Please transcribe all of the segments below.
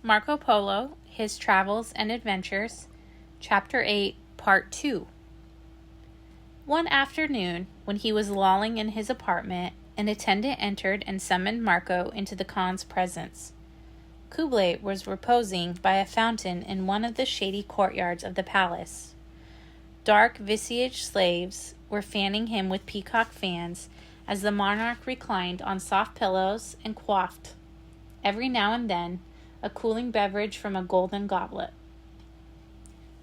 Marco Polo, His Travels and Adventures, Chapter 8, Part 2. One afternoon, when he was lolling in his apartment, an attendant entered and summoned Marco into the Khan's presence. Kublai was reposing by a fountain in one of the shady courtyards of the palace. Dark, visaged slaves were fanning him with peacock fans as the monarch reclined on soft pillows and quaffed, every now and then, a cooling beverage from a golden goblet.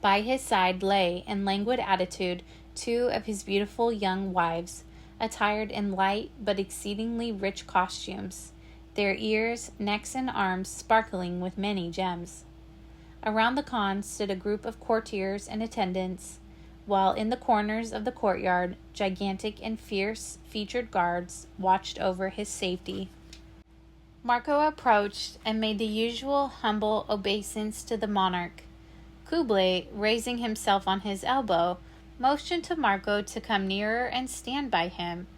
By his side lay, in languid attitude, two of his beautiful young wives, attired in light but exceedingly rich costumes, their ears, necks, and arms sparkling with many gems. Around the Khan stood a group of courtiers and attendants, while in the corners of the courtyard, gigantic and fierce-featured guards watched over his safety. Marco approached and made the usual humble obeisance to the monarch. Kublai, raising himself on his elbow, motioned to Marco to come nearer and stand by him,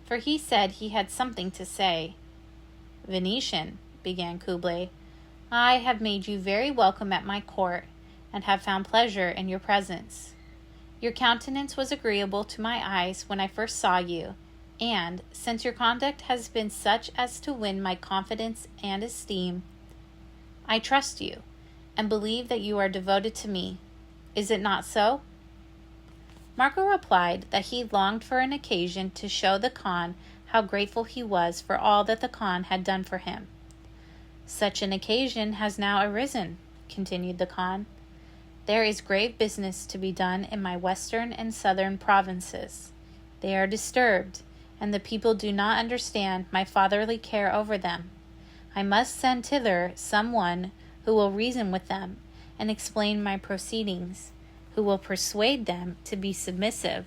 for he said he had something to say. "Venetian," began Kublai, "I have made you very welcome at my court, and have found pleasure in your presence. Your countenance was agreeable to my eyes when I first saw you, and, since your conduct has been such as to win my confidence and esteem, I trust you, and believe that you are devoted to me. Is it not so?" Marco replied that he longed for an occasion to show the Khan how grateful he was for all that the Khan had done for him. "Such an occasion has now arisen," continued the Khan. "There is grave business to be done in my western and southern provinces. They are disturbed, and the people do not understand my fatherly care over them. I must send thither someone who will reason with them and explain my proceedings, who will persuade them to be submissive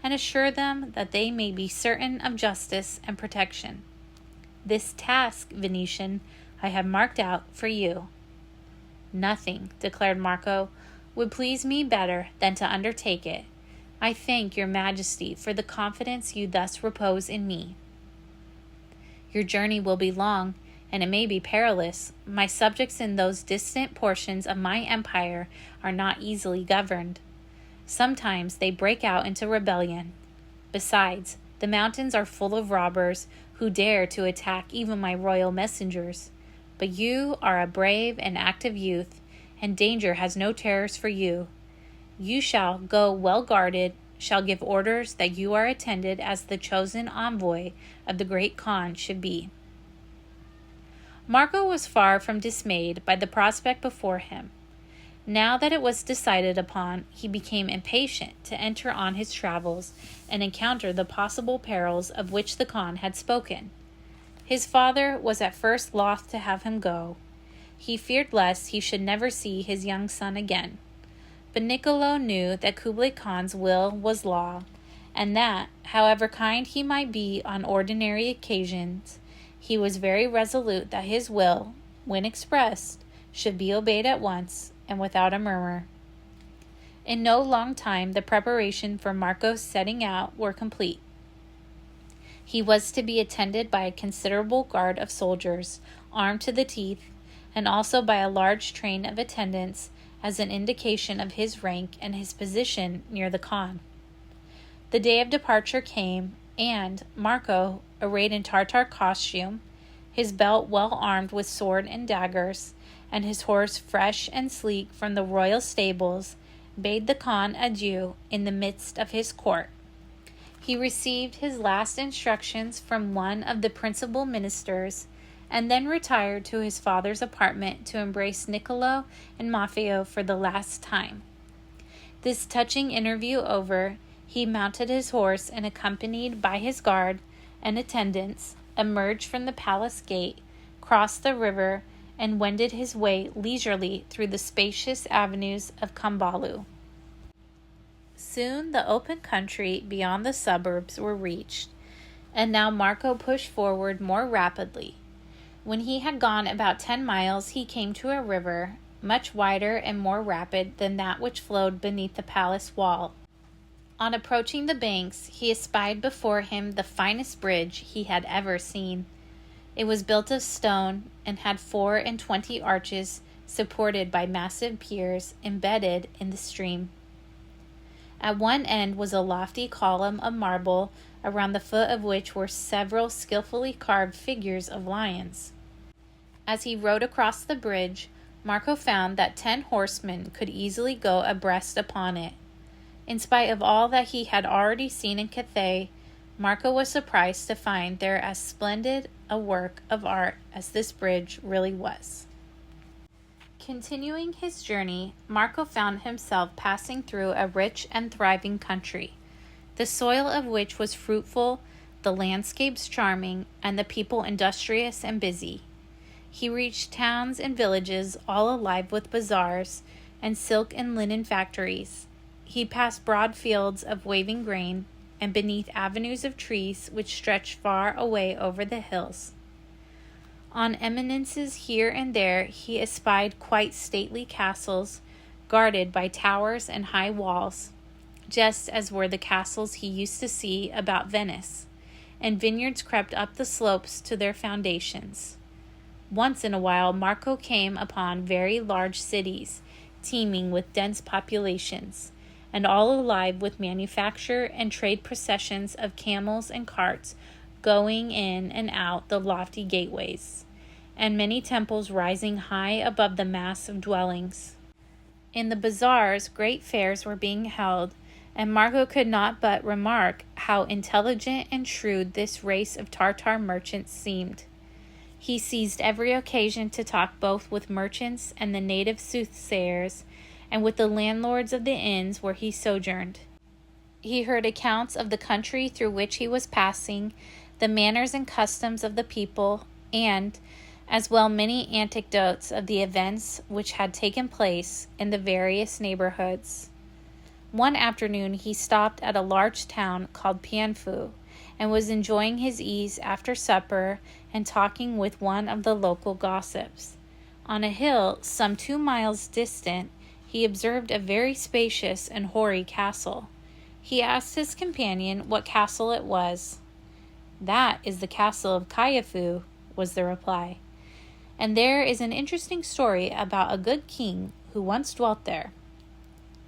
and assure them that they may be certain of justice and protection. This task, Venetian, I have marked out for you." "Nothing," declared Marco, "would please me better than to undertake it. I thank your majesty for the confidence you thus repose in me. Your journey will be long, and it may be perilous. My subjects in those distant portions of my empire are not easily governed. Sometimes they break out into rebellion. Besides, the mountains are full of robbers who dare to attack even my royal messengers. But you are a brave and active youth, and danger has no terrors for you. You shall go well guarded, shall give orders that you are attended as the chosen envoy of the great Khan should be." Marco was far from dismayed by the prospect before him. Now that it was decided upon, he became impatient to enter on his travels and encounter the possible perils of which the Khan had spoken. His father was at first loth to have him go. He feared lest he should never see his young son again. But Niccolo knew that Kublai Khan's will was law, and that, however kind he might be on ordinary occasions, he was very resolute that his will, when expressed, should be obeyed at once and without a murmur. In no long time the preparations for Marco's setting out were complete. He was to be attended by a considerable guard of soldiers, armed to the teeth, and also by a large train of attendants, as an indication of his rank and his position near the Khan. The day of departure came, and Marco, arrayed in Tartar costume, his belt well armed with sword and daggers, and his horse fresh and sleek from the royal stables, bade the Khan adieu in the midst of his court. He received his last instructions from one of the principal ministers, and then retired to his father's apartment to embrace Niccolo and Maffeo for the last time. This touching interview over, he mounted his horse and, accompanied by his guard and attendants, emerged from the palace gate, crossed the river, and wended his way leisurely through the spacious avenues of Cambalu. Soon the open country beyond the suburbs were reached, and now Marco pushed forward more rapidly. When he had gone about 10 miles, he came to a river, much wider and more rapid than that which flowed beneath the palace wall. On approaching the banks, he espied before him the finest bridge he had ever seen. It was built of stone, and had 24 arches supported by massive piers embedded in the stream. At one end was a lofty column of marble, around the foot of which were several skillfully carved figures of lions. As he rode across the bridge, Marco found that 10 horsemen could easily go abreast upon it. In spite of all that he had already seen in Cathay, Marco was surprised to find there as splendid a work of art as this bridge really was. Continuing his journey, Marco found himself passing through a rich and thriving country, the soil of which was fruitful, the landscapes charming, and the people industrious and busy. He reached towns and villages all alive with bazaars and silk and linen factories. He passed broad fields of waving grain, and beneath avenues of trees which stretched far away over the hills. On eminences here and there he espied quite stately castles, guarded by towers and high walls, just as were the castles he used to see about Venice, and vineyards crept up the slopes to their foundations. Once in a while Marco came upon very large cities, teeming with dense populations, and all alive with manufacture and trade processions of camels and carts going in and out the lofty gateways, and many temples rising high above the mass of dwellings. In the bazaars, great fairs were being held, and Marco could not but remark how intelligent and shrewd this race of Tartar merchants seemed. He seized every occasion to talk both with merchants and the native soothsayers, and with the landlords of the inns where he sojourned. He heard accounts of the country through which he was passing, the manners and customs of the people, and, as well, many anecdotes of the events which had taken place in the various neighborhoods. One afternoon he stopped at a large town called Pianfu, and was enjoying his ease after supper and talking with one of the local gossips. On a hill some 2 miles distant, he observed a very spacious and hoary castle. He asked his companion what castle it was. "That is the castle of Kaiafu," was the reply. "And there is an interesting story about a good king who once dwelt there."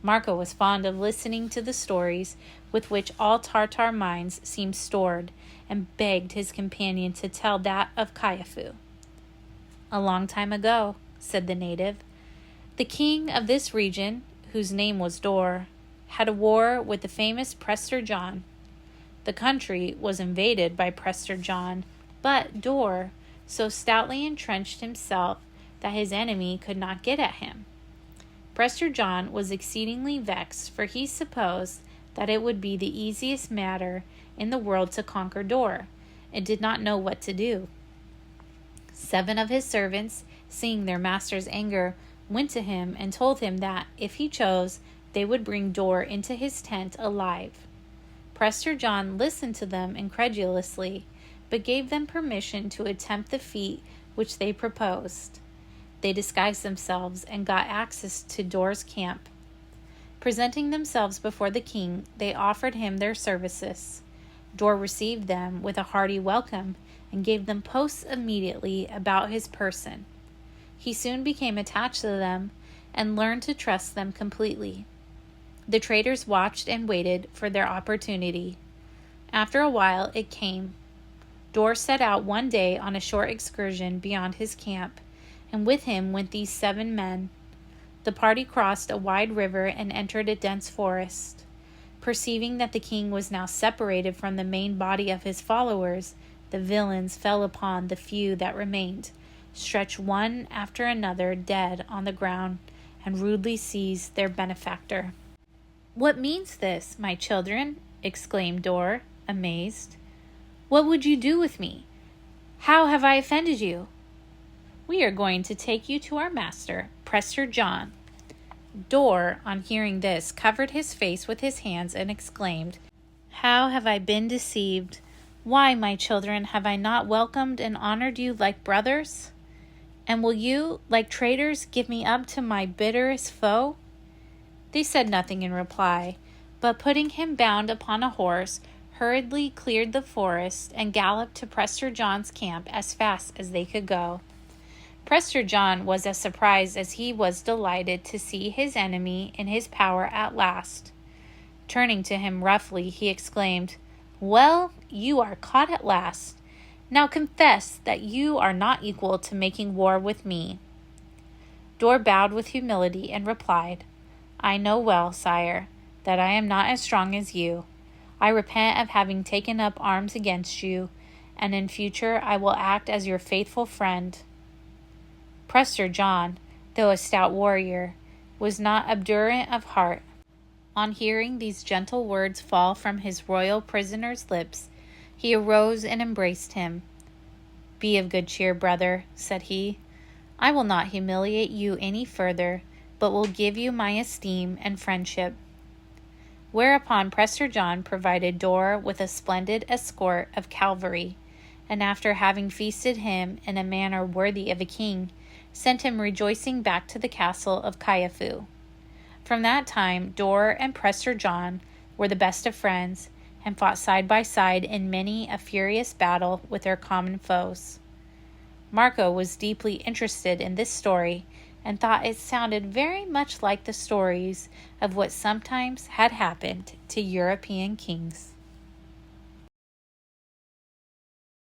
Marco was fond of listening to the stories with which all Tartar minds seemed stored, and begged his companion to tell that of Kaiafu. "A long time ago," said the native, "the king of this region, whose name was Dor, had a war with the famous Prester John. The country was invaded by Prester John, but Dor so stoutly entrenched himself that his enemy could not get at him. Prester John was exceedingly vexed, for he supposed that it would be the easiest matter in the world to conquer Dor, and did not know what to do. 7 of his servants, seeing their master's anger, went to him and told him that, if he chose, they would bring Dor into his tent alive. Prester John listened to them incredulously, but gave them permission to attempt the feat which they proposed. They disguised themselves and got access to Dor's camp. Presenting themselves before the king, they offered him their services. Dor received them with a hearty welcome and gave them posts immediately about his person. He soon became attached to them and learned to trust them completely. The traders watched and waited for their opportunity. After a while it came. Dor set out one day on a short excursion beyond his camp, and with him went these 7 men. The party crossed a wide river and entered a dense forest. Perceiving that the king was now separated from the main body of his followers, the villains fell upon the few that remained, stretched one after another dead on the ground, and rudely seized their benefactor. "What means this, my children?" exclaimed Dor, amazed. "What would you do with me? How have I offended you?" "We are going to take you to our master, Prester John." Dor, on hearing this, covered his face with his hands and exclaimed, "How have I been deceived? Why, my children, have I not welcomed and honored you like brothers? And will you, like traitors, give me up to my bitterest foe?" They said nothing in reply, but putting him bound upon a horse, hurriedly cleared the forest and galloped to Prester John's camp as fast as they could go. Prester John was as surprised as he was delighted to see his enemy in his power at last. Turning to him roughly, he exclaimed, "Well, you are caught at last. Now confess that you are not equal to making war with me." Dor bowed with humility and replied, "I know well, sire, that I am not as strong as you. I repent of having taken up arms against you, and in future I will act as your faithful friend." Prester John, though a stout warrior, was not obdurate of heart. On hearing these gentle words fall from his royal prisoner's lips, he arose and embraced him. "Be of good cheer, brother," said he. "I will not humiliate you any further, but will give you my esteem and friendship." Whereupon Prester John provided Dor with a splendid escort of cavalry, and after having feasted him in a manner worthy of a king, sent him rejoicing back to the castle of Kyafu. From that time, Dor and Prester John were the best of friends, and fought side by side in many a furious battle with their common foes. Marco was deeply interested in this story, and thought it sounded very much like the stories of what sometimes had happened to European kings.